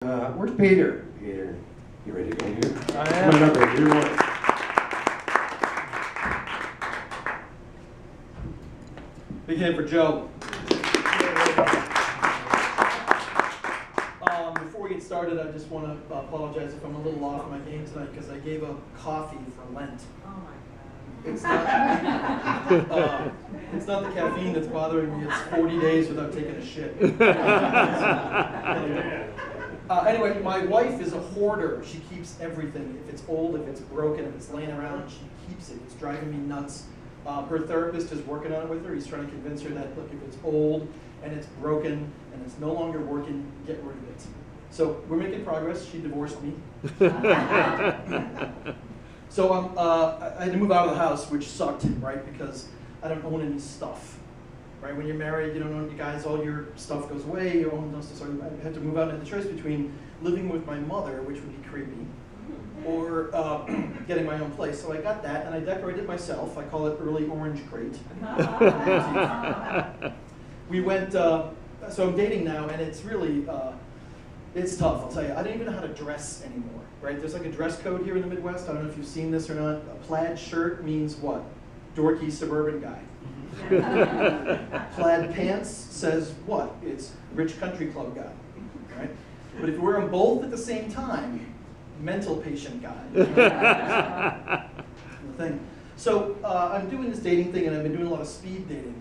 Where's Peter? Peter, you ready to go here? I Come on am. up here. You're one. Big hand for Joe. Before we get started, I just want to apologize if I'm a little off my game tonight because I gave up coffee for Lent. Oh my It's not, it's not the caffeine that's bothering me, it's 40 days without taking a shit. Anyway, my wife is a hoarder. She keeps everything. If it's old, if it's broken, if it's laying around, she keeps it. It's driving me nuts. Her therapist is working on it with her. He's trying to convince her that, look, if it's old and it's broken and it's no longer working, get rid of it. So we're making progress. She divorced me. So I had to move out of the house, which sucked, right? Because I don't own any stuff, right? When you're married, you don't own, you guys, all your stuff goes away, you own no stuff. So I had to move out and had the choice between living with my mother, which would be creepy, or getting my own place. So I got that, and I decorated myself. I call it early orange crate. We went, so I'm dating now, and it's really, it's tough, I'll tell you. I don't even know how to dress anymore, right? There's like a dress code here in the Midwest. I don't know if you've seen this or not. A plaid shirt means what? Dorky suburban guy. Plaid pants says what? It's rich country club guy, right? But if you wear them both at the same time, mental patient guy. The thing. So I'm doing this dating thing, and I've been doing a lot of speed dating.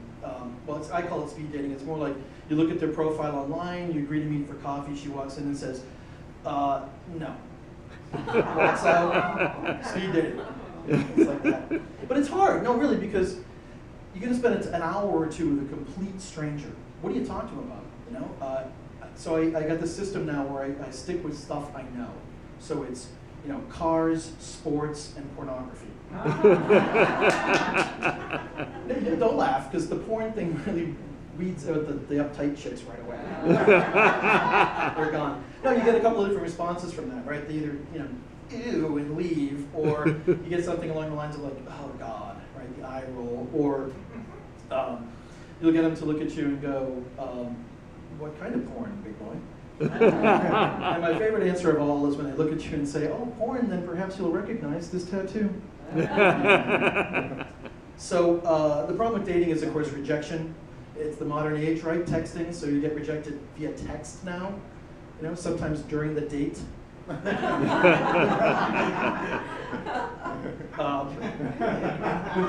Well, I call it speed dating. It's more like you look at their profile online, you agree to meet for coffee, she walks in and says, no. Walks out, speed dating. It's like that. But it's hard, no, really, because you're going to spend an hour or two with a complete stranger. What do you talk to them about, you know? So I got this system now where I stick with stuff I know. So it's, you know, cars, sports, and pornography. Don't laugh, because the porn thing really weeds out the uptight chicks right away. They're gone. No, you get a couple of different responses from that, right? They either, you know, ew, and leave, or you get something along the lines of like, oh God, right? The eye roll, or you'll get them to look at you and go, what kind of porn, big boy? And my favorite answer of all is when they look at you and say, oh, porn, then perhaps you'll recognize this tattoo. So the problem with dating is, of course, rejection. It's the modern age, right? Texting, so you get rejected via text now, you know, sometimes during the date. When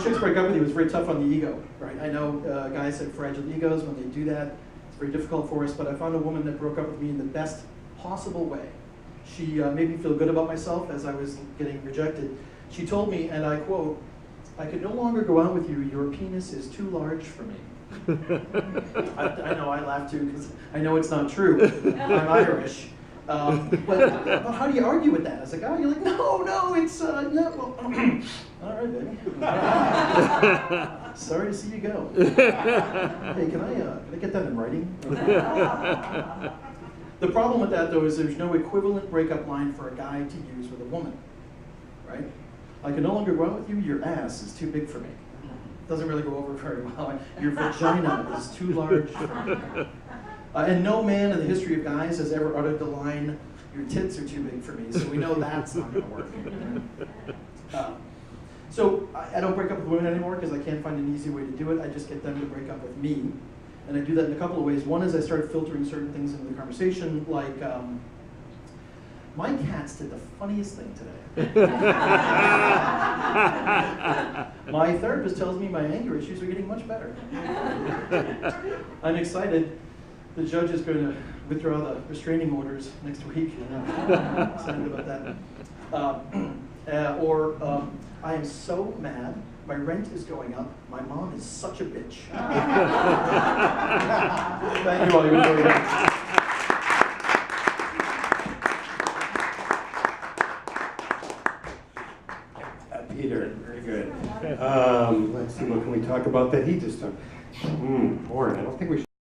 chicks break up with you, it's very tough on the ego, right? I know guys have fragile egos. When they do that, it's very difficult for us, but I found a woman that broke up with me in the best possible way. She made me feel good about myself as I was getting rejected. She told me, and I quote, I could no longer go out with you. Your penis is too large for me. I know, I laugh too, because I know it's not true. I'm Irish. But how do you argue with that? As a guy, you're like, no, it's, yeah, well, all right, baby. Sorry to see you go. Hey, can I get that in writing? The problem with that, though, is there's no equivalent breakup line for a guy to use with a woman, right? I can no longer go out with you, your ass is too big for me. Doesn't really go over very well. Your vagina is too large for me. And no man in the history of guys has ever uttered the line, your tits are too big for me, so we know that's not going to work. So I don't break up with women anymore because I can't find an easy way to do it. I just get them to break up with me. And I do that in a couple of ways. One is I start filtering certain things into the conversation, like, my cats did the funniest thing today. My therapist tells me my anger issues are getting much better. I'm excited. The judge is going to withdraw the restraining orders next week. I'm excited about that. I am so mad. My rent is going up. My mom is such a bitch. Thank you all. You're very much. Peter, very good. Let's see, what can we talk about that he just took? Porn. I don't think we should.